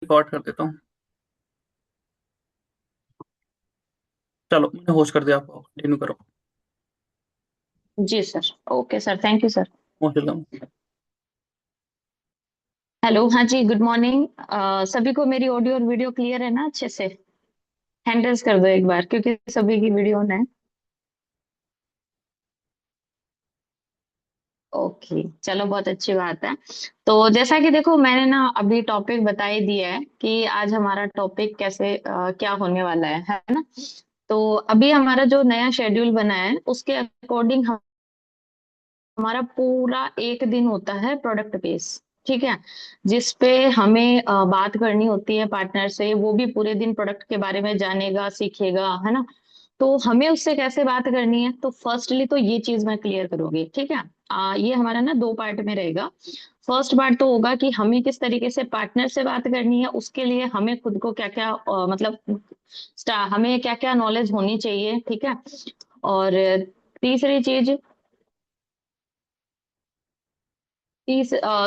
Record कर देता हूँ। चलो मैंने होस्ट कर दिया, आपको कंटिन्यू करो। जी sir. Okay sir, thank you sir. Most welcome. Hello, हाँ जी, गुड मॉर्निंग। सभी को मेरी ऑडियो और वीडियो क्लियर है ना अच्छे से? हैंड रेज कर दो एक बार, क्योंकि सभी की वीडियो ऑन है। ओके, चलो बहुत अच्छी बात है। तो जैसा कि देखो, मैंने ना अभी टॉपिक बता ही दिया है कि आज हमारा टॉपिक कैसे क्या होने वाला है ना? तो अभी हमारा जो नया शेड्यूल बना है उसके अकॉर्डिंग हमारा पूरा एक दिन होता है प्रोडक्ट बेस। ठीक है। जिस पे हमें बात करनी होती है पार्टनर से, वो भी पूरे दिन प्रोडक्ट के बारे में जानेगा, सीखेगा, है ना? तो हमें उससे कैसे बात करनी है, तो फर्स्टली तो ये चीज मैं क्लियर करूंगी। ठीक है। ये हमारा ना दो पार्ट में रहेगा। फर्स्ट पार्ट तो होगा कि हमें किस तरीके से पार्टनर से बात करनी है, उसके लिए हमें खुद को क्या क्या मतलब हमें क्या क्या नॉलेज होनी चाहिए। ठीक है। और तीसरी चीज,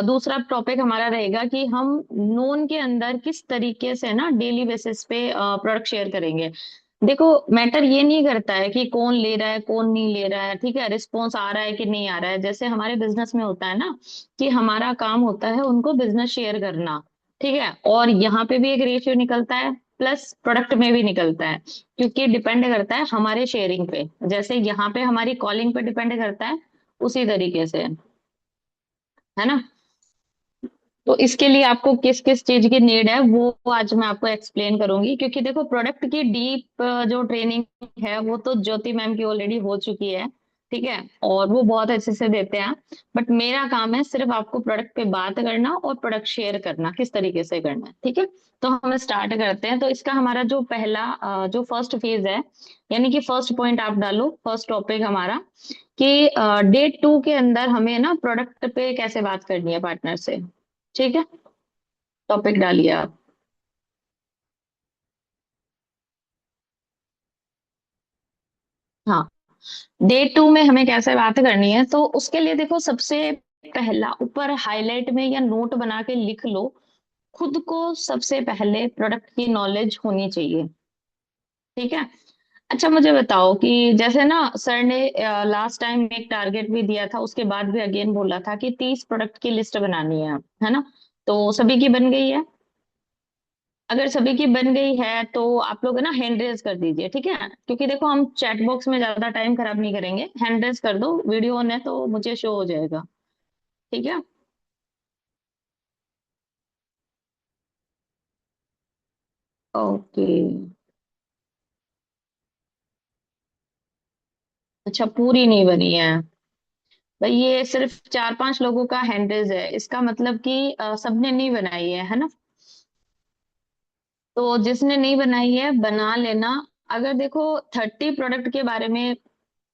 दूसरा टॉपिक हमारा रहेगा कि हम नोन के अंदर किस तरीके से ना डेली बेसिस पे प्रोडक्ट शेयर करेंगे। देखो, मैटर ये नहीं करता है कि कौन ले रहा है कौन नहीं ले रहा है। ठीक है, रिस्पॉन्स आ रहा है कि नहीं आ रहा है। जैसे हमारे बिजनेस में होता है ना कि हमारा काम होता है उनको बिजनेस शेयर करना। ठीक है। और यहाँ पे भी एक रेशियो निकलता है, प्लस प्रोडक्ट में भी निकलता है, क्योंकि डिपेंड करता है हमारे शेयरिंग पे। जैसे यहाँ पे हमारी कॉलिंग पे डिपेंड करता है, उसी तरीके से, है ना? तो इसके लिए आपको किस किस चीज की नीड है वो आज मैं आपको एक्सप्लेन करूंगी, क्योंकि देखो प्रोडक्ट की डीप जो ट्रेनिंग है वो तो ज्योति मैम की ऑलरेडी हो चुकी है। ठीक है। और वो बहुत अच्छे से देते हैं। बट मेरा काम है सिर्फ आपको प्रोडक्ट पे बात करना और प्रोडक्ट शेयर करना किस तरीके से करना है। ठीक है। तो हम स्टार्ट करते हैं। तो इसका हमारा जो पहला जो फर्स्ट फेज है, यानी कि फर्स्ट पॉइंट आप डालो, फर्स्ट टॉपिक हमारा कि डे टू के अंदर हमें ना प्रोडक्ट पे कैसे बात करनी है पार्टनर से। ठीक है। टॉपिक डालिए आप। हाँ। डे टू में हमें कैसे बात करनी है, तो उसके लिए देखो, सबसे पहला ऊपर हाईलाइट में या नोट बना के लिख लो, खुद को सबसे पहले प्रोडक्ट की नॉलेज होनी चाहिए। ठीक है। अच्छा, मुझे बताओ कि जैसे ना सर ने लास्ट टाइम एक टारगेट भी दिया था, उसके बाद भी अगेन बोला था कि 30 प्रोडक्ट की लिस्ट बनानी है ना? तो सभी की बन गई है? अगर सभी की बन गई है तो आप लोग है ना हैंड रेज कर दीजिए। ठीक है, क्योंकि देखो हम चैट बॉक्स में ज्यादा टाइम खराब नहीं करेंगे। हैंड रेज कर दो, वीडियो ऑन है तो मुझे शो हो जाएगा। ठीक है। ओके। अच्छा, पूरी नहीं बनी है? भाई ये सिर्फ 4-5 लोगों का हैंड रेज है, इसका मतलब कि सबने नहीं बनाई है ना? तो जिसने नहीं बनाई है बना लेना। अगर देखो 30 प्रोडक्ट के बारे में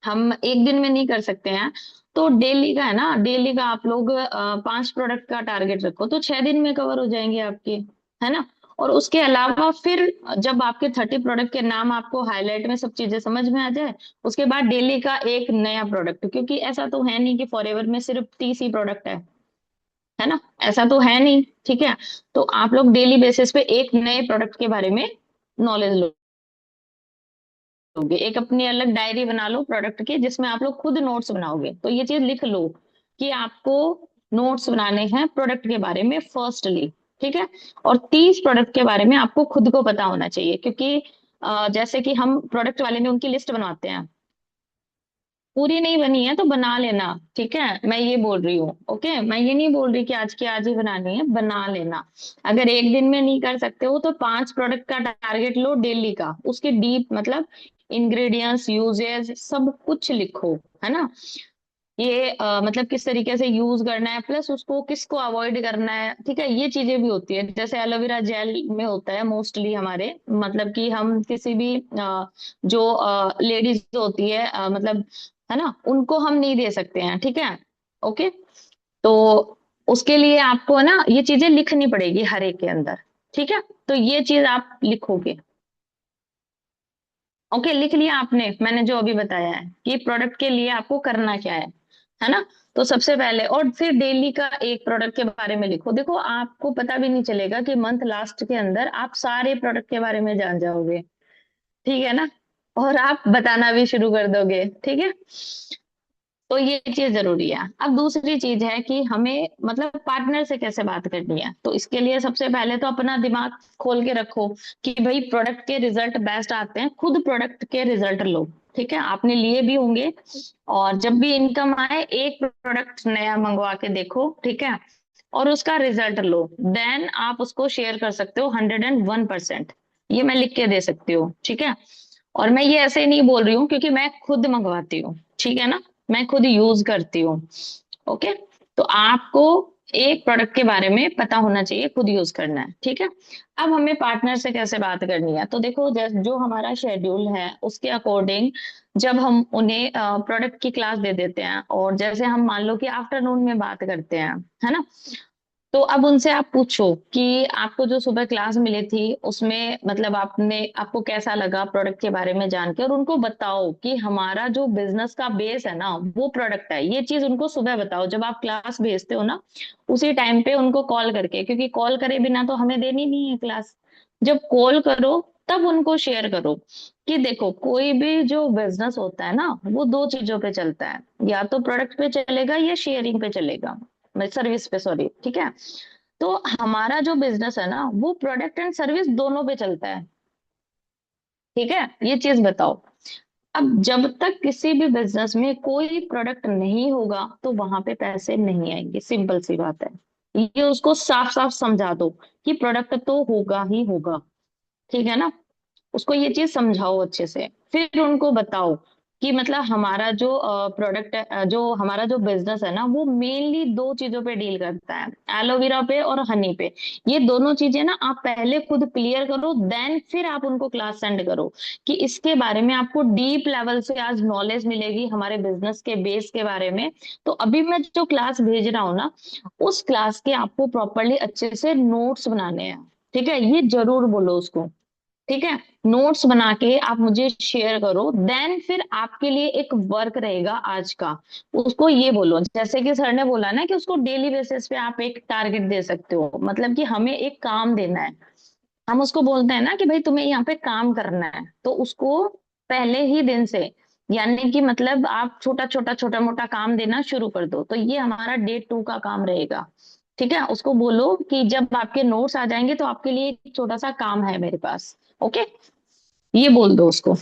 हम एक दिन में नहीं कर सकते हैं, तो डेली का है ना, डेली का आप लोग 5 प्रोडक्ट का टारगेट रखो, तो 6 दिन में कवर हो जाएंगे आपके, है ना? और उसके अलावा फिर जब आपके 30 प्रोडक्ट के नाम आपको हाईलाइट में सब चीजें समझ में आ जाए, उसके बाद डेली का एक नया प्रोडक्ट, क्योंकि ऐसा तो है नहीं कि फॉरएवर में सिर्फ 30 ही प्रोडक्ट है ना? ऐसा तो है नहीं। ठीक है। तो आप लोग डेली बेसिस पे एक नए प्रोडक्ट के बारे में नॉलेज लोगे। एक अपनी अलग डायरी बना लो प्रोडक्ट की, जिसमें आप लोग खुद नोट्स बनाओगे। तो ये चीज लिख लो कि आपको नोट्स बनाने हैं प्रोडक्ट के बारे में फर्स्टली। ठीक है। और 30 प्रोडक्ट के बारे में आपको खुद को पता होना चाहिए, क्योंकि जैसे कि हम प्रोडक्ट वाले में उनकी लिस्ट बनवाते हैं, पूरी नहीं बनी है तो बना लेना। ठीक है, मैं ये बोल रही हूँ। ओके, मैं ये नहीं बोल रही कि आज की आज ही बनानी है, बना लेना। अगर एक दिन में नहीं कर सकते हो तो 5 प्रोडक्ट का टारगेट लो डेली का, उसके डीप मतलब इंग्रेडिएंट्स, यूजेस, सब कुछ लिखो, है ना? ये मतलब किस तरीके से यूज करना है, प्लस उसको किसको अवॉइड करना है। ठीक है, ये चीजें भी होती है। जैसे एलोवेरा जेल में होता है मोस्टली हमारे, मतलब कि हम किसी भी जो लेडीज होती है मतलब, है ना, उनको हम नहीं दे सकते हैं। ठीक है। ओके। तो उसके लिए आपको ना ये चीजें लिखनी पड़ेगी हर एक के अंदर। ठीक है। तो ये चीज आप लिखोगे। ओके, लिख लिया आपने मैंने जो अभी बताया है कि प्रोडक्ट के लिए आपको करना क्या है ना? तो सबसे पहले, और फिर डेली का एक प्रोडक्ट के बारे में लिखो। देखो आपको पता भी नहीं चलेगा कि मंथ लास्ट के अंदर आप सारे प्रोडक्ट के बारे में जान जाओगे, ठीक है ना, और आप बताना भी शुरू कर दोगे, ठीक है। तो ये चीज जरूरी है। अब दूसरी चीज है कि हमें मतलब पार्टनर से कैसे बात करनी है। तो इसके लिए सबसे पहले तो अपना दिमाग खोल के रखो कि भाई प्रोडक्ट के रिजल्ट बेस्ट आते हैं, खुद प्रोडक्ट के रिजल्ट लो, ठीक है, आपने लिए भी होंगे। और जब भी इनकम आए एक प्रोडक्ट नया मंगवा के देखो, ठीक है, और उसका रिजल्ट लो, देन आप उसको शेयर कर सकते हो 101%। ये मैं लिख के दे सकती हूँ, ठीक है। और मैं ये ऐसे नहीं बोल रही हूँ क्योंकि मैं खुद मंगवाती हूँ, ठीक है ना, मैं खुद यूज करती हूँ। ओके, तो आपको एक प्रोडक्ट के बारे में पता होना चाहिए, खुद यूज करना है, ठीक है। अब हमें पार्टनर से कैसे बात करनी है, तो देखो जो हमारा शेड्यूल है उसके अकॉर्डिंग जब हम उन्हें प्रोडक्ट की क्लास दे देते हैं, और जैसे हम मान लो कि आफ्टरनून में बात करते हैं, है ना, तो अब उनसे आप पूछो कि आपको जो सुबह क्लास मिली थी उसमें मतलब आपको कैसा लगा प्रोडक्ट के बारे में जान के, और उनको बताओ कि हमारा जो बिजनेस का बेस है ना वो प्रोडक्ट है। ये चीज उनको सुबह बताओ जब आप क्लास भेजते हो ना, उसी टाइम पे उनको कॉल करके, क्योंकि कॉल करे बिना तो हमें देनी नहीं है क्लास। जब कॉल करो तब उनको शेयर करो कि देखो कोई भी जो बिजनेस होता है ना वो दो चीजों पे चलता है, या तो प्रोडक्ट पे चलेगा या शेयरिंग पे चलेगा, सर्विस पे, सॉरी, ठीक है। तो हमारा जो बिजनेस है ना वो प्रोडक्ट एंड सर्विस दोनों पे चलता है, ठीक है, ये चीज बताओ। अब जब तक किसी भी बिजनेस में कोई प्रोडक्ट नहीं होगा तो वहां पे पैसे नहीं आएंगे, सिंपल सी बात है। ये उसको साफ साफ समझा दो कि प्रोडक्ट तो होगा ही होगा, ठीक है ना। उसको ये चीज समझाओ अच्छे से, फिर उनको बताओ कि मतलब हमारा जो प्रोडक्ट है, जो हमारा जो बिजनेस है ना वो मेनली दो चीजों पे डील करता है, एलोवेरा पे और हनी पे। ये दोनों चीजें ना आप पहले खुद क्लियर करो, देन फिर आप उनको क्लास सेंड करो कि इसके बारे में आपको डीप लेवल से आज नॉलेज मिलेगी हमारे बिजनेस के बेस के बारे में। तो अभी मैं जो क्लास भेज रहा हूँ ना उस क्लास के आपको प्रॉपरली अच्छे से नोट्स बनाने हैं, ठीक है, ये जरूर बोलो उसको, ठीक है। नोट्स बना के आप मुझे शेयर करो, देन फिर आपके लिए एक वर्क रहेगा आज का। उसको ये बोलो, जैसे कि सर ने बोला ना कि उसको डेली बेसिस पे आप एक टारगेट दे सकते हो, मतलब कि हमें एक काम देना है। हम उसको बोलते हैं ना कि भाई तुम्हें यहाँ पे काम करना है, तो उसको पहले ही दिन से, यानी कि मतलब आप छोटा मोटा काम देना शुरू कर दो। तो ये हमारा डे 2 का काम रहेगा, ठीक है। उसको बोलो कि जब आपके नोट्स आ जाएंगे तो आपके लिए एक छोटा सा काम है मेरे पास, ओके, ये बोल दो उसको।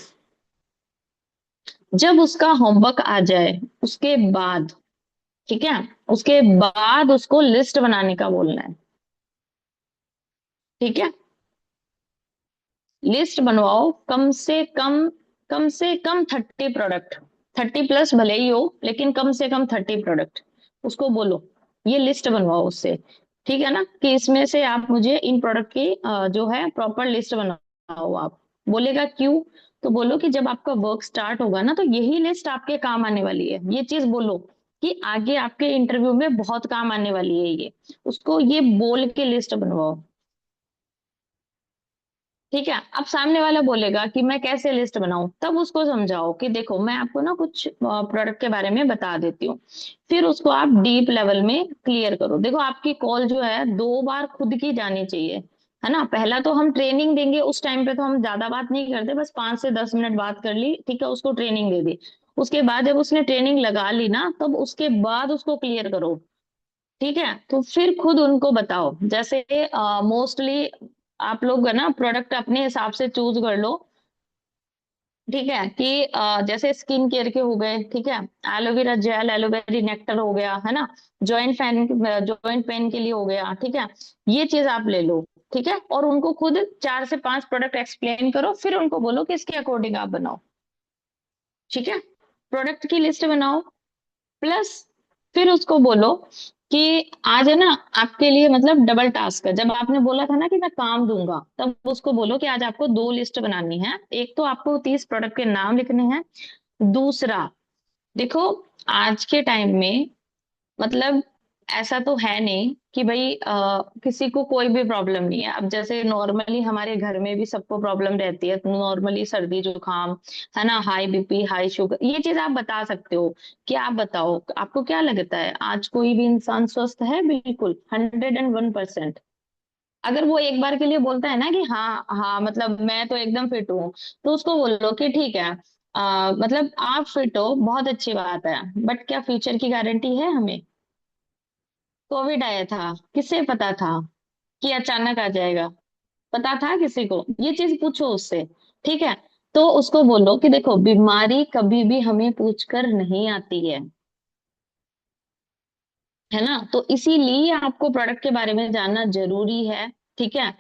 जब उसका होमवर्क आ जाए उसके बाद, ठीक है, उसके बाद उसको लिस्ट बनाने का बोलना है, ठीक है। लिस्ट बनवाओ कम से कम 30 प्रोडक्ट, 30+ भले ही हो लेकिन कम से कम 30 प्रोडक्ट। उसको बोलो ये लिस्ट बनवाओ उससे, ठीक है ना, कि इसमें से आप मुझे इन प्रोडक्ट की जो है प्रॉपर लिस्ट बनाओ आप। बोलेगा क्यों, तो बोलो कि जब आपका वर्क स्टार्ट होगा ना तो यही लिस्ट आपके काम आने वाली है। ये चीज बोलो कि आगे आपके इंटरव्यू में बहुत काम आने वाली है ये, उसको ये बोल के लिस्ट बनवाओ, ठीक है। अब सामने वाला बोलेगा कि मैं कैसे लिस्ट बनाऊं, तब उसको समझाओ कि देखो मैं आपको ना कुछ प्रोडक्ट के बारे में बता देती हूँ, फिर उसको आप डीप लेवल में क्लियर करो। देखो आपकी कॉल जो है 2 बार खुद की जानी चाहिए, है ना। पहला तो हम ट्रेनिंग देंगे, उस टाइम पे तो हम ज्यादा बात नहीं करते, बस 5 से 10 मिनट बात कर ली, ठीक है, उसको ट्रेनिंग दे दी। उसके बाद जब उसने ट्रेनिंग लगा ली ना तब उसके बाद उसको क्लियर करो, ठीक है। तो फिर खुद उनको बताओ, जैसे मोस्टली आप लोग है ना प्रोडक्ट अपने हिसाब से चूज कर लो, ठीक है, कि जैसे स्किन केयर के हो गए, ठीक है, एलोवेरा जेल, एलोवेरा नेक्टर हो गया, है ना, जॉइंट पेन के लिए हो गया, ठीक है, ये चीज आप ले लो, ठीक है। और उनको खुद 4 से 5 प्रोडक्ट एक्सप्लेन करो, फिर उनको बोलो कि इसके अकॉर्डिंग आप बनाओ, ठीक है। प्रोडक्ट की लिस्ट बनाओ, प्लस फिर उसको बोलो कि आज है ना आपके लिए मतलब डबल टास्क है। जब आपने बोला था ना कि मैं काम दूंगा, तब उसको बोलो कि आज आपको 2 लिस्ट बनानी है। एक तो आपको 30 प्रोडक्ट के नाम लिखने हैं, दूसरा देखो आज के टाइम में मतलब ऐसा तो है नहीं कि भाई किसी को कोई भी प्रॉब्लम नहीं है। अब जैसे नॉर्मली हमारे घर में भी सबको प्रॉब्लम रहती है, नॉर्मली सर्दी जुकाम, है ना, हाई बीपी हाई शुगर, ये चीज आप बता सकते हो। कि आप बताओ आपको क्या लगता है आज कोई भी इंसान स्वस्थ है? बिल्कुल 101%। अगर वो एक बार के लिए बोलता है ना कि हाँ हाँ मतलब मैं तो एकदम फिट हूँ, तो उसको बोलो कि ठीक है, मतलब आप फिट हो बहुत अच्छी बात है, बट क्या फ्यूचर की गारंटी है हमें? कोविड आया था, किसे पता था कि अचानक आ जाएगा? पता था किसी को? ये चीज पूछो उससे। ठीक है, तो उसको बोलो कि देखो बीमारी कभी भी हमें पूछकर नहीं आती है ना? तो इसीलिए आपको प्रोडक्ट के बारे में जानना जरूरी है। ठीक है,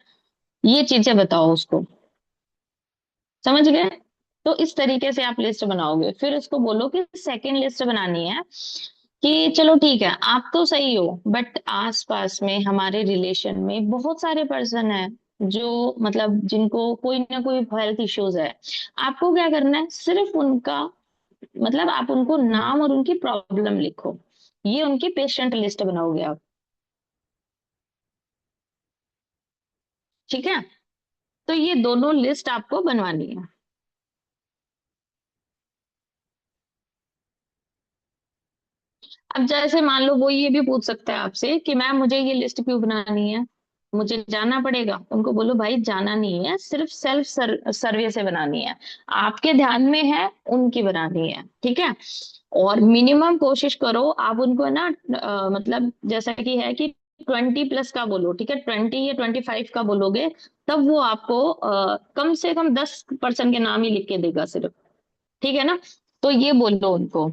ये चीजें बताओ उसको। समझ गए? तो इस तरीके से आप लिस्ट बनाओगे, फिर उसको बोलो कि सेकंड लिस्ट बनानी है। कि चलो ठीक है आप तो सही हो, बट आसपास में हमारे रिलेशन में बहुत सारे पर्सन है जो मतलब जिनको कोई ना कोई हेल्थ इश्यूज है। आपको क्या करना है, सिर्फ उनका मतलब आप उनको नाम और उनकी प्रॉब्लम लिखो। ये उनकी पेशेंट लिस्ट बनाओगे आप। ठीक है, तो ये दोनों लिस्ट आपको बनवानी है। अब जैसे मान लो वो ये भी पूछ सकता है आपसे कि मैम मुझे ये लिस्ट क्यों बनानी है, मुझे जाना पड़ेगा? उनको बोलो भाई जाना नहीं है, सिर्फ सेल्फ सर्वे से बनानी है। आपके ध्यान में है, उनकी बनानी है। ठीक है, और मिनिमम कोशिश करो आप उनको ना मतलब जैसा कि है कि 20+ का बोलो। ठीक है, 20 या 25 का बोलोगे, तब वो आपको कम से कम 10% के नाम ही लिख के देगा सिर्फ। ठीक है ना? तो ये बोलो उनको।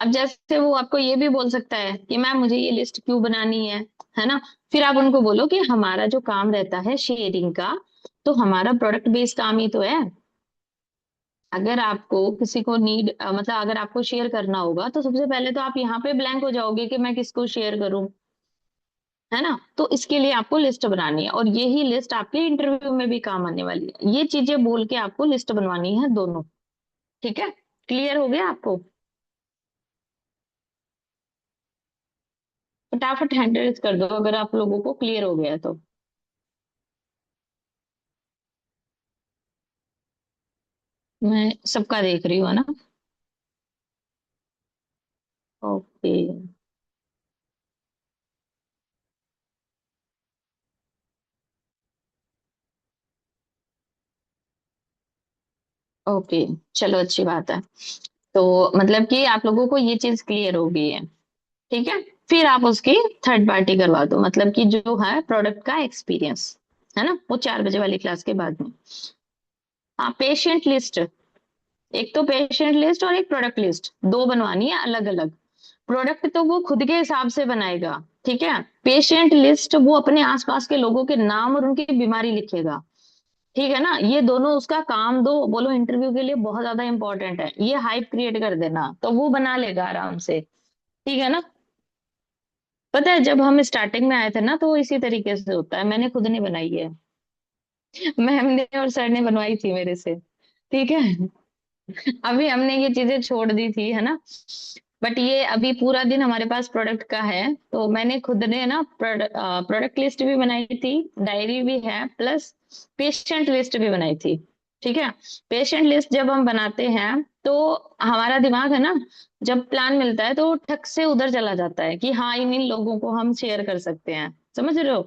अब जैसे वो आपको ये भी बोल सकता है कि मैम मुझे ये लिस्ट क्यों बनानी है ना? फिर आप उनको बोलो कि हमारा जो काम रहता है शेयरिंग का, तो हमारा प्रोडक्ट बेस्ड काम ही तो है। अगर आपको किसी को नीड मतलब अगर आपको शेयर करना होगा, तो सबसे पहले तो आप यहाँ पे ब्लैंक हो जाओगे कि मैं किसको शेयर करूं, है ना? तो इसके लिए आपको लिस्ट बनानी है, और यही लिस्ट आपके इंटरव्यू में भी काम आने वाली है। ये चीजें बोल के आपको लिस्ट बनवानी है दोनों। ठीक है, क्लियर हो गया आपको? फटाफट हैंडल कर दो अगर आप लोगों को क्लियर हो गया है तो। मैं सबका देख रही हूँ, है ना? ओके। ओके, चलो अच्छी बात है। तो मतलब कि आप लोगों को ये चीज क्लियर हो गई है। ठीक है, फिर आप उसकी थर्ड पार्टी करवा दो, मतलब कि जो है प्रोडक्ट का एक्सपीरियंस, है ना, वो 4 बजे वाली क्लास के बाद में। हाँ, पेशेंट लिस्ट। एक तो पेशेंट लिस्ट और एक प्रोडक्ट लिस्ट, दो बनवानी है अलग अलग। प्रोडक्ट तो वो खुद के हिसाब से बनाएगा। ठीक है, पेशेंट लिस्ट वो अपने आसपास के लोगों के नाम और उनकी बीमारी लिखेगा। ठीक है ना? ये दोनों उसका काम दो, बोलो इंटरव्यू के लिए बहुत ज्यादा इंपॉर्टेंट है, ये हाइप क्रिएट कर देना, तो वो बना लेगा आराम से। ठीक है ना? पता है जब हम स्टार्टिंग में आए थे ना, तो वो इसी तरीके से होता है, मैंने खुद नहीं बनाई है। मैम ने और सर ने बनवाई थी मेरे से। ठीक है, अभी हमने ये चीजें छोड़ दी थी, है ना? बट ये अभी पूरा दिन हमारे पास प्रोडक्ट का है, तो मैंने खुद ने ना प्रोडक्ट लिस्ट भी बनाई थी, डायरी भी है, प्लस पेशेंट लिस्ट भी बनाई थी। ठीक है, पेशेंट लिस्ट जब हम बनाते हैं तो हमारा दिमाग है ना, जब प्लान मिलता है तो वो ठक से उधर चला जाता है कि हाँ इन इन लोगों को हम शेयर कर सकते हैं। समझ रहे हो?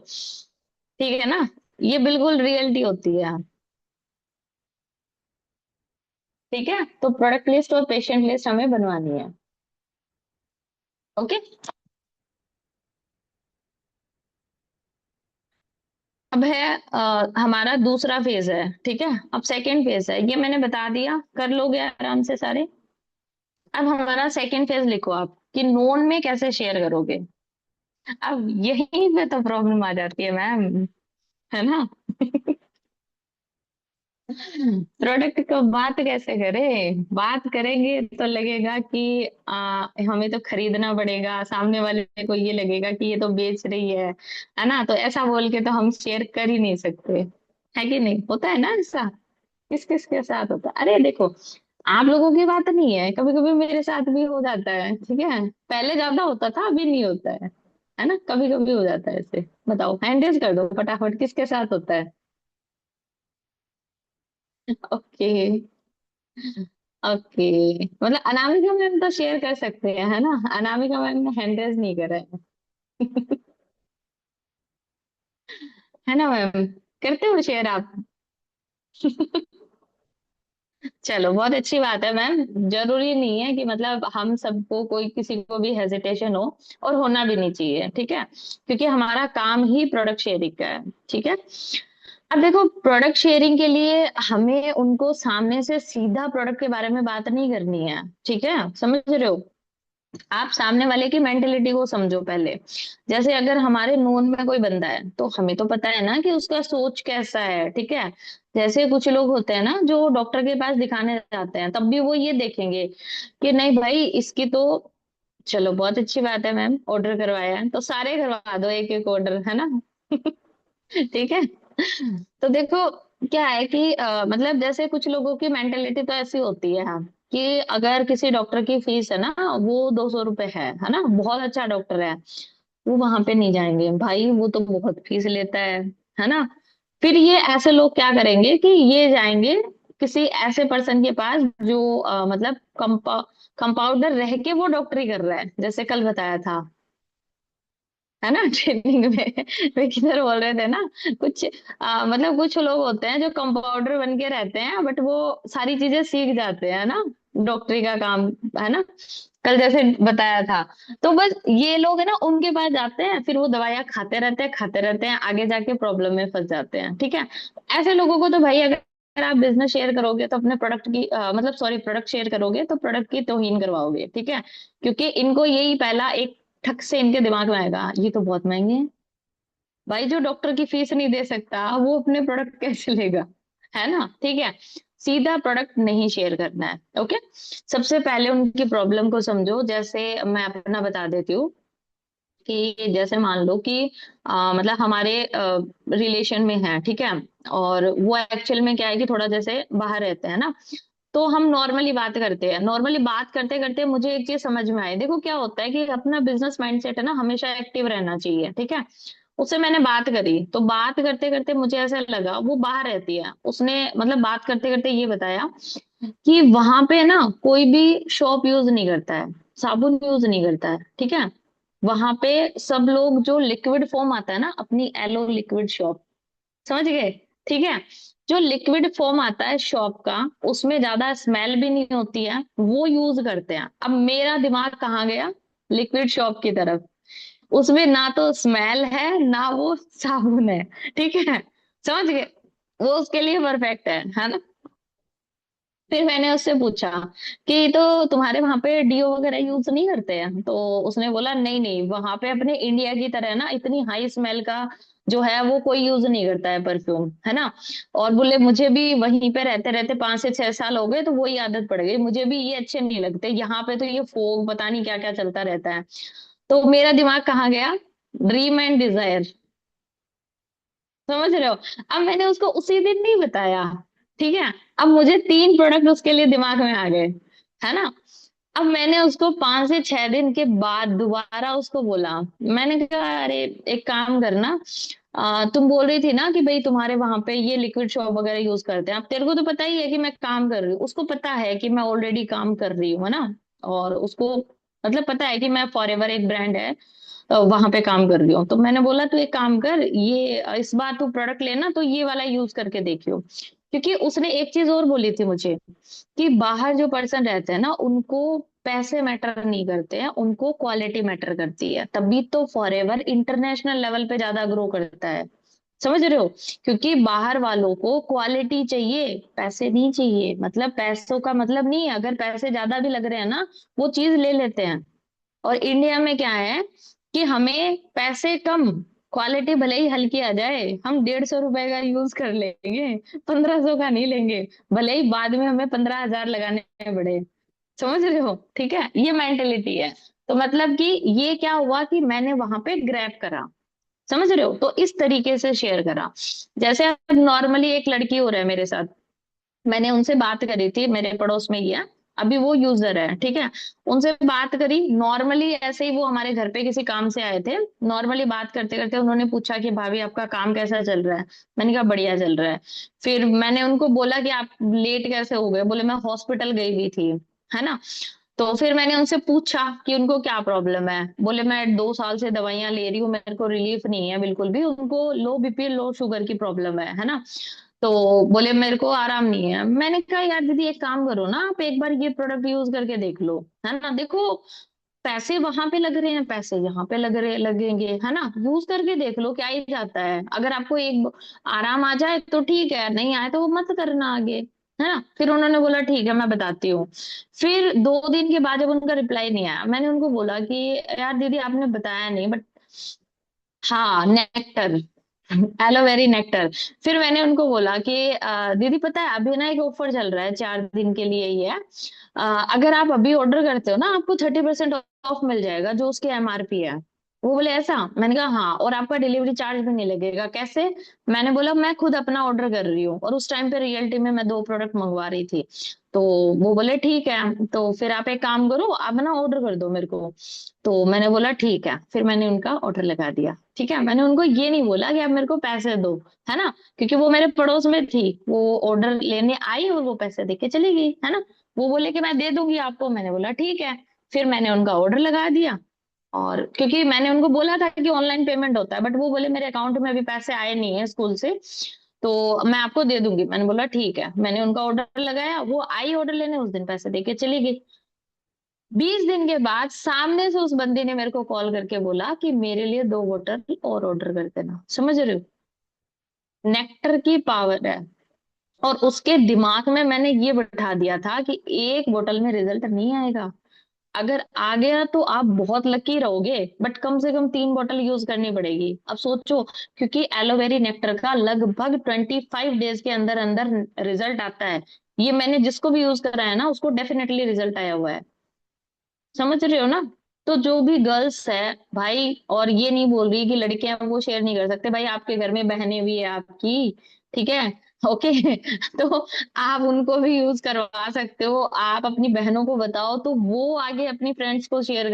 ठीक है ना? ये बिल्कुल रियलिटी होती है। ठीक है, तो प्रोडक्ट लिस्ट और पेशेंट लिस्ट हमें बनवानी है। ओके। अब है हमारा दूसरा फेज है। ठीक है, अब सेकंड फेज है, ये मैंने बता दिया, कर लोगे आराम से सारे। अब हमारा सेकंड फेज लिखो आप कि नोन में कैसे शेयर करोगे। अब यहीं पे तो प्रॉब्लम आ जाती है मैम, है ना? प्रोडक्ट को बात कैसे करें? बात करेंगे तो लगेगा कि हमें तो खरीदना पड़ेगा, सामने वाले को ये लगेगा कि ये तो बेच रही है ना? तो ऐसा बोल के तो हम शेयर कर ही नहीं सकते। है कि नहीं, होता है ना ऐसा? किस किस के साथ होता है? अरे देखो, आप लोगों की बात नहीं है, कभी कभी मेरे साथ भी हो जाता है, ठीक है। पहले ज्यादा होता था, अभी नहीं होता है ना, कभी कभी हो जाता है ऐसे। बताओ, हैंड रेज कर दो फटाफट, किसके साथ होता है? ओके। ओके, मतलब अनामिका मैम तो शेयर कर सकते हैं, है ना? अनामिका मैम ने हैंड रेज नहीं करा है। है ना मैम? करते हो शेयर आप? चलो, बहुत अच्छी बात है मैम। जरूरी नहीं है कि मतलब हम सबको, कोई किसी को भी हेजिटेशन हो, और होना भी नहीं चाहिए, ठीक है, क्योंकि हमारा काम ही प्रोडक्ट शेयरिंग का है, ठीक है। अब देखो, प्रोडक्ट शेयरिंग के लिए हमें उनको सामने से सीधा प्रोडक्ट के बारे में बात नहीं करनी है, ठीक है, समझ रहे हो? आप सामने वाले की मेंटेलिटी को समझो पहले। जैसे अगर हमारे नोन में कोई बंदा है, तो हमें तो पता है ना कि उसका सोच कैसा है, ठीक है। जैसे कुछ लोग होते हैं ना जो डॉक्टर के पास दिखाने जाते हैं, तब भी वो ये देखेंगे कि नहीं भाई इसकी तो, चलो बहुत अच्छी बात है मैम, ऑर्डर करवाया है तो सारे करवा दो, एक एक ऑर्डर, है ना? ठीक है। तो देखो, क्या है कि मतलब जैसे कुछ लोगों की मेंटेलिटी तो ऐसी होती है, हाँ, कि अगर किसी डॉक्टर की फीस है ना, वो 200 रुपए है ना, बहुत अच्छा डॉक्टर है, वो वहां पे नहीं जाएंगे भाई, वो तो बहुत फीस लेता है ना। फिर ये ऐसे लोग क्या करेंगे कि ये जाएंगे किसी ऐसे पर्सन के पास जो मतलब कंपाउंडर रह के वो डॉक्टरी कर रहा है, जैसे कल बताया था, है ना? ट्रेनिंग में वे किधर बोल रहे थे ना, कुछ मतलब कुछ लोग होते हैं जो कंपाउंडर बन के रहते हैं, बट वो सारी चीजें सीख जाते हैं ना, डॉक्टरी का काम, है ना? कल जैसे बताया था। तो बस ये लोग है ना, उनके पास जाते हैं, फिर वो दवाइयां खाते रहते हैं, आगे जाके प्रॉब्लम में फंस जाते हैं, ठीक है। ऐसे लोगों को तो भाई, अगर आप बिजनेस शेयर करोगे तो अपने प्रोडक्ट की मतलब सॉरी, प्रोडक्ट शेयर करोगे तो प्रोडक्ट की तौहीन करवाओगे, ठीक है। क्योंकि इनको यही पहला एक ठक से इनके दिमाग में आएगा, ये तो बहुत महंगे हैं भाई, जो डॉक्टर की फीस नहीं दे सकता वो अपने प्रोडक्ट कैसे लेगा, है ना? ठीक है। सीधा प्रोडक्ट नहीं शेयर करना है, ओके। सबसे पहले उनकी प्रॉब्लम को समझो। जैसे मैं अपना बता देती हूँ कि जैसे मान लो कि मतलब हमारे रिलेशन में है, ठीक है, और वो एक्चुअल में क्या है कि थोड़ा जैसे बाहर रहते हैं ना, तो हम नॉर्मली बात करते हैं, नॉर्मली बात करते करते मुझे एक चीज समझ में आई। देखो क्या होता है कि अपना बिजनेस माइंडसेट है ना, हमेशा एक्टिव रहना चाहिए, ठीक है। उससे मैंने बात करी, तो बात करते करते मुझे ऐसा लगा, वो बाहर रहती है, उसने मतलब बात करते करते ये बताया कि वहां पे ना कोई भी शॉप यूज नहीं करता है, साबुन यूज नहीं करता है, ठीक है। वहां पे सब लोग जो लिक्विड फॉर्म आता है ना, अपनी एलो लिक्विड शॉप, समझ गए? ठीक है। जो लिक्विड फॉर्म आता है शॉप का, उसमें ज्यादा स्मेल भी नहीं होती है, वो यूज करते हैं। अब मेरा दिमाग कहाँ गया? लिक्विड शॉप की तरफ। उसमें ना तो स्मेल है, ना वो साबुन है, ठीक है, समझ गए? वो उसके लिए परफेक्ट है ना? फिर मैंने उससे पूछा कि तो तुम्हारे वहां पे डीओ वगैरह यूज नहीं करते हैं? तो उसने बोला नहीं नहीं, वहां पे अपने इंडिया की तरह ना इतनी हाई स्मेल का जो है वो कोई यूज नहीं करता है परफ्यूम, है ना। और बोले मुझे भी वहीं पे रहते रहते 5 से 6 साल हो गए, तो वही आदत पड़ गई, मुझे भी ये अच्छे नहीं लगते, यहाँ पे तो ये फोग पता नहीं क्या क्या चलता रहता है। तो मेरा दिमाग कहाँ गया? ड्रीम एंड डिजायर, समझ रहे हो? अब मैंने उसको उसी दिन नहीं बताया, ठीक है। अब मुझे 3 प्रोडक्ट उसके लिए दिमाग में आ गए, है ना। अब मैंने उसको 5 से 6 दिन के बाद दोबारा उसको बोला। मैंने कहा अरे एक काम करना, तुम बोल रही थी ना कि भाई तुम्हारे वहां पे ये लिक्विड शॉप वगैरह यूज करते हैं, अब तेरे को तो पता ही है कि मैं काम कर रही हूँ, उसको पता है कि मैं ऑलरेडी काम कर रही हूँ, है ना। और उसको मतलब पता है कि मैं फॉरएवर एक ब्रांड है, वहां पे काम कर रही हूँ। तो मैंने बोला तू एक काम कर, ये इस बार तू प्रोडक्ट लेना तो ये वाला यूज करके देखियो। क्योंकि उसने एक चीज और बोली थी मुझे, कि बाहर जो पर्सन रहते हैं ना, उनको पैसे मैटर नहीं करते हैं, उनको क्वालिटी मैटर करती है, तभी तो फॉरएवर इंटरनेशनल लेवल पे ज्यादा ग्रो करता है, समझ रहे हो? क्योंकि बाहर वालों को क्वालिटी चाहिए, पैसे नहीं चाहिए। मतलब पैसों का मतलब नहीं है, अगर पैसे ज्यादा भी लग रहे हैं ना, वो चीज ले लेते हैं। और इंडिया में क्या है कि हमें पैसे कम, क्वालिटी भले ही हल्की आ जाए, हम 150 रुपए का यूज कर लेंगे, 1500 का नहीं लेंगे, भले ही बाद में हमें 15,000 लगाने पड़े, समझ रहे हो? ठीक है, ये मेंटेलिटी है। तो मतलब कि ये क्या हुआ कि मैंने वहां पे ग्रैब करा, समझ रहे हो? तो इस तरीके से शेयर करा। जैसे अब नॉर्मली एक लड़की हो रहा है मेरे साथ, मैंने उनसे बात करी थी, मेरे पड़ोस में ही है, अभी वो यूजर है, ठीक है। उनसे बात करी नॉर्मली, ऐसे ही वो हमारे घर पे किसी काम से आए थे। नॉर्मली बात करते करते उन्होंने पूछा कि भाभी आपका काम कैसा चल रहा है। मैंने कहा बढ़िया चल रहा है। फिर मैंने उनको बोला कि आप लेट कैसे हो गए, बोले मैं हॉस्पिटल गई हुई थी, है ना। तो फिर मैंने उनसे पूछा कि उनको क्या प्रॉब्लम है, बोले मैं 2 साल से दवाइयां ले रही हूँ, मेरे को रिलीफ नहीं है बिल्कुल भी, उनको लो बीपी लो शुगर की प्रॉब्लम है ना। तो बोले मेरे को आराम नहीं है। मैंने कहा यार दीदी एक काम करो ना, आप एक बार ये प्रोडक्ट यूज करके देख लो, है ना। देखो पैसे वहां पे लग रहे हैं, पैसे यहाँ पे लग रहे लगेंगे, है ना। यूज करके देख लो क्या ही जाता है, अगर आपको एक आराम आ जाए तो ठीक है, नहीं आए तो वो मत करना आगे, है ना। फिर उन्होंने बोला ठीक है मैं बताती हूँ। फिर 2 दिन के बाद जब उनका रिप्लाई नहीं आया, मैंने उनको बोला कि यार दीदी आपने बताया नहीं, बट हाँ नेक्टर, एलोवेरी नेक्टर। फिर मैंने उनको बोला कि दीदी पता है अभी ना एक ऑफर चल रहा है, 4 दिन के लिए ही है। अगर आप अभी ऑर्डर करते हो ना, आपको 30% ऑफ मिल जाएगा जो उसकी एमआरपी है। वो बोले ऐसा, मैंने कहा हाँ, और आपका डिलीवरी चार्ज भी नहीं लगेगा। कैसे? मैंने बोला मैं खुद अपना ऑर्डर कर रही हूँ, और उस टाइम पे रियलिटी में मैं 2 प्रोडक्ट मंगवा रही थी। तो वो बोले ठीक है, तो फिर आप एक काम करो, आप ना ऑर्डर कर दो मेरे को। तो मैंने बोला ठीक है, फिर मैंने उनका ऑर्डर लगा दिया, ठीक है। मैंने उनको ये नहीं बोला कि आप मेरे को पैसे दो, है ना, क्योंकि वो मेरे पड़ोस में थी, वो ऑर्डर लेने आई और वो पैसे दे के चली गई, है ना। वो बोले कि मैं दे दूंगी आपको, मैंने बोला ठीक है। फिर मैंने उनका ऑर्डर लगा दिया, और क्योंकि मैंने उनको बोला था कि ऑनलाइन पेमेंट होता है, बट वो बोले मेरे अकाउंट में अभी पैसे आए नहीं है स्कूल से, तो मैं आपको दे दूंगी। मैंने बोला ठीक है, मैंने उनका ऑर्डर लगाया, वो आई ऑर्डर लेने, उस दिन पैसे दे के चली गई। 20 दिन के बाद सामने से उस बंदी ने मेरे को कॉल करके बोला कि मेरे लिए 2 बोतल और ऑर्डर कर देना। समझ रहे हो? नेक्टर की पावर है। और उसके दिमाग में मैंने ये बैठा दिया था कि 1 बोतल में रिजल्ट नहीं आएगा, अगर आ गया तो आप बहुत लकी रहोगे, बट कम से कम 3 बोतल यूज करनी पड़ेगी। अब सोचो, क्योंकि एलोवेरी नेक्टर का लगभग 25 डेज के अंदर अंदर रिजल्ट आता है। ये मैंने जिसको भी यूज करा है ना, उसको डेफिनेटली रिजल्ट आया हुआ है। समझ रहे हो ना? तो जो भी गर्ल्स है भाई, और ये नहीं बोल रही कि लड़कियां वो शेयर नहीं कर सकते, भाई आपके घर में बहनें भी है आपकी, ठीक है, ओके। तो आप उनको भी यूज करवा सकते हो, आप अपनी बहनों को बताओ तो वो आगे अपनी फ्रेंड्स को शेयर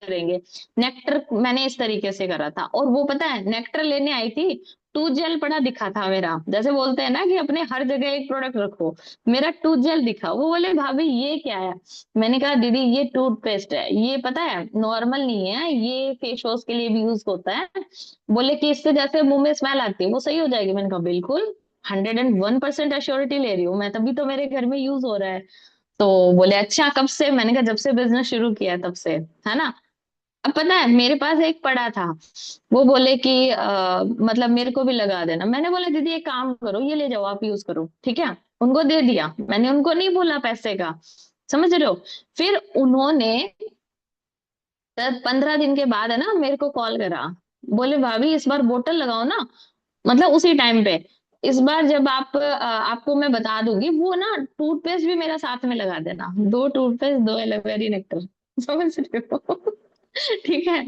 करेंगे। नेक्टर मैंने इस तरीके से करा था, और वो पता है नेक्टर लेने आई थी, टूथ जेल पड़ा दिखा था मेरा, जैसे बोलते हैं ना कि अपने हर जगह एक प्रोडक्ट रखो, मेरा टूथ जेल दिखा, वो बोले भाभी ये क्या है। मैंने कहा दीदी ये टूथपेस्ट है, ये पता है नॉर्मल नहीं है, ये फेस वॉश के लिए भी यूज होता है। बोले कि इससे जैसे मुंह में स्मेल आती है वो सही हो जाएगी। मैंने कहा बिल्कुल, 101% अश्योरिटी ले रही हूँ मैं, तभी तो मेरे घर में यूज हो रहा है। तो बोले अच्छा कब से? मैंने कहा जब से बिजनेस शुरू किया तब से, है ना। अब पता है मेरे पास एक पड़ा था, वो बोले कि मतलब मेरे को भी लगा देना। मैंने बोला दीदी एक काम करो, ये ले जाओ आप यूज करो, ठीक है। उनको दे दिया, मैंने उनको नहीं बोला पैसे का। समझ रहे हो? फिर उन्होंने 15 दिन के बाद है ना मेरे को कॉल करा, बोले भाभी इस बार बोतल लगाओ ना, मतलब उसी टाइम पे। इस बार जब आप आपको मैं बता दूंगी, वो ना टूथपेस्ट भी मेरा साथ में लगा देना, 2 टूथपेस्ट 2 एलोवेरी नेक्टर। समझ रहे हो? ठीक है।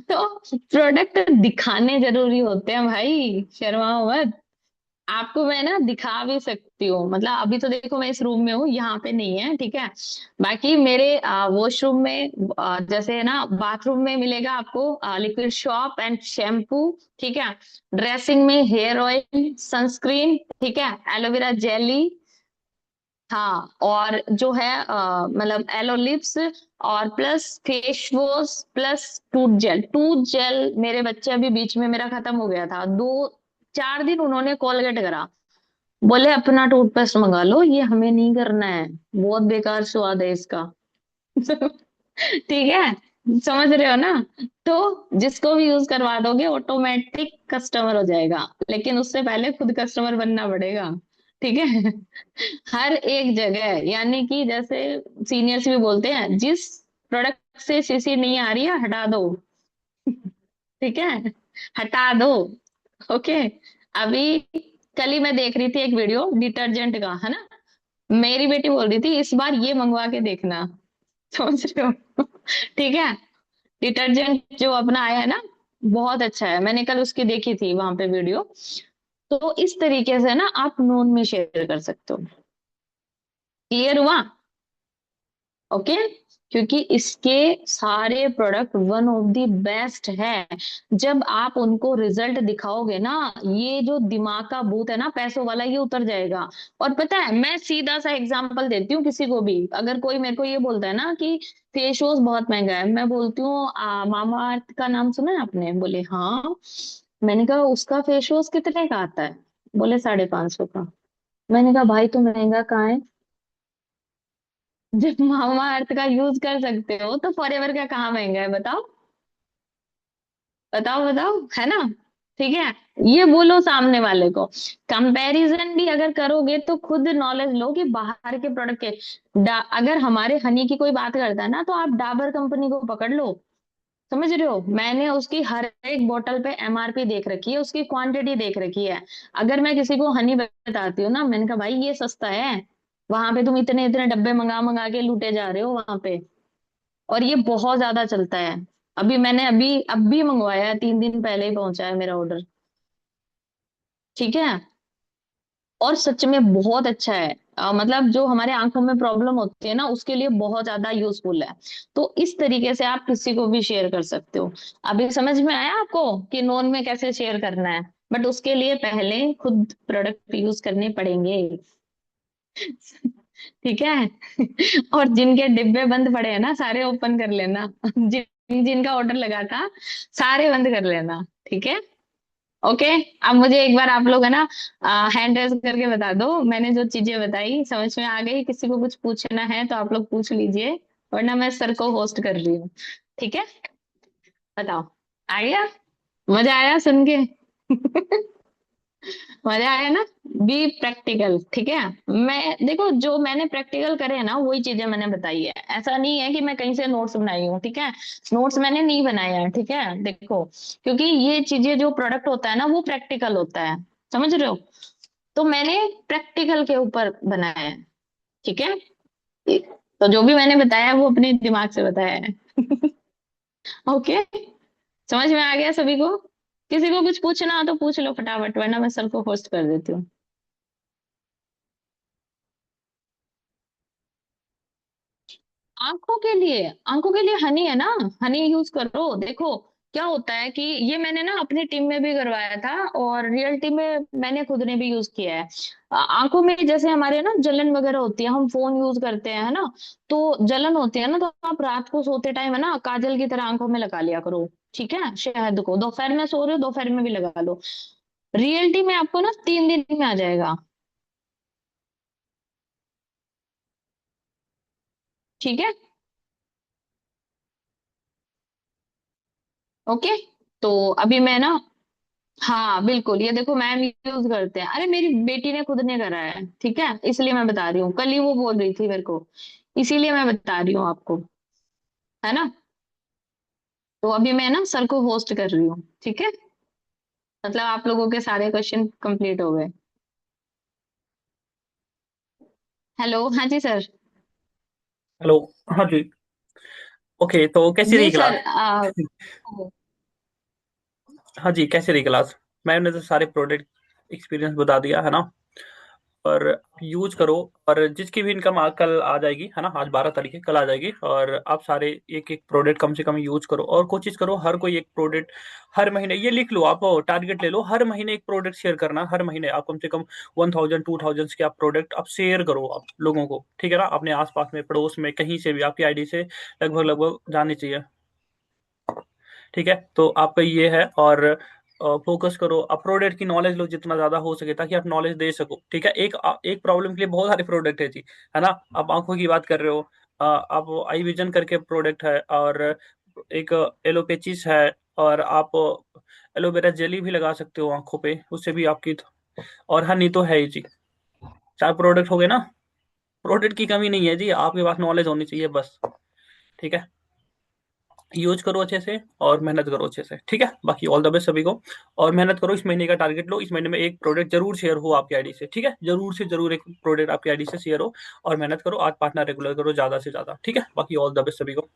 तो प्रोडक्ट दिखाने जरूरी होते हैं भाई, शर्माओ मत। आपको मैं ना दिखा भी सकती हूँ, मतलब अभी तो देखो मैं इस रूम में हूँ, यहाँ पे नहीं है, ठीक है। बाकी मेरे वॉशरूम में जैसे है ना, बाथरूम में मिलेगा आपको लिक्विड शॉप एंड शैम्पू, ठीक है। ड्रेसिंग में हेयर ऑयल, सनस्क्रीन, ठीक है, एलोवेरा जेली, हाँ, और जो है मतलब एलो लिप्स, और plus face wash, plus tooth gel. Tooth gel मेरे बच्चे अभी बीच में मेरा खत्म हो गया था, 2 4 दिन उन्होंने कोलगेट करा, बोले अपना टूथपेस्ट मंगा लो, ये हमें नहीं करना है, बहुत बेकार स्वाद है इसका। ठीक है, समझ रहे हो ना? तो जिसको भी यूज करवा दोगे ऑटोमेटिक कस्टमर हो जाएगा, लेकिन उससे पहले खुद कस्टमर बनना पड़ेगा, ठीक है। हर एक जगह, यानी कि जैसे सीनियर्स भी बोलते हैं, जिस प्रोडक्ट से शीशी नहीं आ रही है हटा दो, ठीक है, हटा दो, ओके। अभी कल ही मैं देख रही थी एक वीडियो डिटर्जेंट का, है ना, मेरी बेटी बोल रही थी इस बार ये मंगवा के देखना। समझ रहे हो? ठीक है, डिटर्जेंट जो अपना आया है ना, बहुत अच्छा है, मैंने कल उसकी देखी थी वहां पे वीडियो। तो इस तरीके से ना आप नोन में शेयर कर सकते हो। क्लियर हुआ? ओके। क्योंकि इसके सारे product one of the best है। जब आप उनको रिजल्ट दिखाओगे ना, ये जो दिमाग का भूत है ना पैसों वाला, ये उतर जाएगा। और पता है, मैं सीधा सा एग्जांपल देती हूँ किसी को भी, अगर कोई मेरे को ये बोलता है ना कि फेस वॉश बहुत महंगा है, मैं बोलती हूँ मामा अर्थ का नाम सुना है आपने? बोले हाँ। मैंने कहा उसका फेस वॉश कितने का आता है? बोले 550 का। मैंने कहा भाई तो महंगा कहाँ है? जब मामा अर्थ का यूज कर सकते हो तो फॉरएवर का कहाँ महंगा है, बताओ? बताओ बताओ, है ना? ठीक है। ये बोलो सामने वाले को। कंपैरिजन भी अगर करोगे तो खुद नॉलेज लो कि बाहर के प्रोडक्ट के अगर हमारे हनी की कोई बात करता है ना, तो आप डाबर कंपनी को पकड़ लो। समझ रहे हो? मैंने उसकी हर एक बोतल पे एमआरपी देख रखी है, उसकी क्वांटिटी देख रखी है। अगर मैं किसी को हनी बताती हूँ ना, मैंने कहा भाई ये सस्ता है, वहां पे तुम इतने इतने डब्बे मंगा मंगा के लूटे जा रहे हो वहां पे। और ये बहुत ज्यादा चलता है। अभी मैंने अभी मंगवाया है, 3 दिन पहले ही पहुंचा है मेरा ऑर्डर। ठीक है। और सच में बहुत अच्छा है। मतलब जो हमारे आंखों में प्रॉब्लम होती है ना, उसके लिए बहुत ज्यादा यूजफुल है। तो इस तरीके से आप किसी को भी शेयर कर सकते हो। अभी समझ में आया आपको कि नोन में कैसे शेयर करना है? बट उसके लिए पहले खुद प्रोडक्ट यूज करने पड़ेंगे। ठीक है। और जिनके डिब्बे बंद पड़े हैं ना, सारे ओपन कर लेना। जिनका ऑर्डर लगा था, सारे बंद कर लेना। ठीक है। ओके। अब मुझे एक बार आप लोग है ना हैंड रेज करके बता दो, मैंने जो चीजें बताई समझ में आ गई? किसी को कुछ पूछना है तो आप लोग पूछ लीजिए, वरना मैं सर को होस्ट कर रही हूँ। ठीक है। बताओ। आ गया? मजा आया सुन के? मजा आया ना? Be practical. ठीक है। मैं देखो, जो मैंने प्रैक्टिकल करे हैं ना वही चीजें मैंने बताई है, ऐसा नहीं है कि मैं कहीं से नोट्स बनाई हूँ। ठीक है। नोट्स मैंने नहीं बनाए हैं। ठीक है। देखो, क्योंकि ये चीजें जो प्रोडक्ट होता है ना वो प्रैक्टिकल होता है। समझ रहे हो? तो मैंने प्रैक्टिकल के ऊपर बनाया है। ठीक है। तो जो भी मैंने बताया है वो अपने दिमाग से बताया है। ओके। समझ में आ गया सभी को? किसी को कुछ पूछना हो तो पूछ लो फटाफट, वरना मैं सर को होस्ट कर देती हूँ। आंखों के लिए हनी है ना, हनी यूज करो। देखो क्या होता है कि ये मैंने ना अपनी टीम में भी करवाया था, और रियल टीम में मैंने खुद ने भी यूज किया है। आंखों में जैसे हमारे ना जलन वगैरह होती है, हम फोन यूज करते हैं है ना, तो जलन होती है ना, तो आप रात को सोते टाइम है ना काजल की तरह आंखों में लगा लिया करो। ठीक है। शहद को दोपहर में सो रहे हो, दोपहर में भी लगा लो। रियलिटी में आपको ना 3 दिन में आ जाएगा। ठीक है। ओके। तो अभी मैं ना, हाँ बिल्कुल, ये देखो मैम यूज करते हैं, अरे मेरी बेटी ने खुद ने करा है। ठीक है, इसलिए मैं बता रही हूँ, कल ही वो बोल रही थी मेरे को, इसीलिए मैं बता रही हूँ आपको। है ना? तो अभी मैं ना सर को होस्ट कर रही हूँ। ठीक है। मतलब आप लोगों के सारे क्वेश्चन कंप्लीट हो गए। हेलो, हाँ जी सर। हेलो। हाँ जी। ओके, तो कैसी जी रही सर। क्लास? हाँ जी, कैसी रही क्लास? मैंने तो सारे प्रोडक्ट एक्सपीरियंस बता दिया है ना। और यूज करो। और जिसकी भी इनकम कल आ जाएगी है ना, आज 12 तारीख है, कल आ जाएगी, और आप सारे एक एक प्रोडक्ट कम से कम यूज करो, और कोशिश करो हर कोई एक प्रोडक्ट हर महीने ये लिख लो, आप टारगेट ले लो, हर महीने एक प्रोडक्ट शेयर करना। हर महीने आप कम से कम 1000 2000 के आप प्रोडक्ट आप शेयर करो आप लोगों को। ठीक है ना, अपने आसपास में, पड़ोस में, कहीं से भी आपकी आईडी से लगभग लगभग जानी चाहिए। ठीक है, तो आपका ये है। और फोकस करो, आप प्रोडक्ट की नॉलेज लो जितना ज्यादा हो सके, ताकि आप नॉलेज दे सको। ठीक है, एक प्रॉब्लम के लिए बहुत सारे प्रोडक्ट है जी, है ना। आप आंखों की बात कर रहे हो, आप आई विजन करके प्रोडक्ट है, और एक एलोपेचिस है, और आप एलोवेरा जेली भी लगा सकते हो आंखों पे, उससे भी आपकी। और हनी तो है ही जी। 4 प्रोडक्ट हो गए ना। प्रोडक्ट की कमी नहीं है जी, आपके पास नॉलेज होनी चाहिए बस। ठीक है, यूज करो अच्छे से, और मेहनत करो अच्छे से। ठीक है, बाकी ऑल द बेस्ट सभी को। और मेहनत करो, इस महीने का टारगेट लो, इस महीने में एक प्रोडक्ट जरूर शेयर हो आपकी आईडी से। ठीक है, जरूर से जरूर एक प्रोडक्ट आपकी आईडी से शेयर हो। और मेहनत करो, आज पार्टनर रेगुलर करो ज्यादा से ज्यादा। ठीक है, बाकी ऑल द बेस्ट सभी को।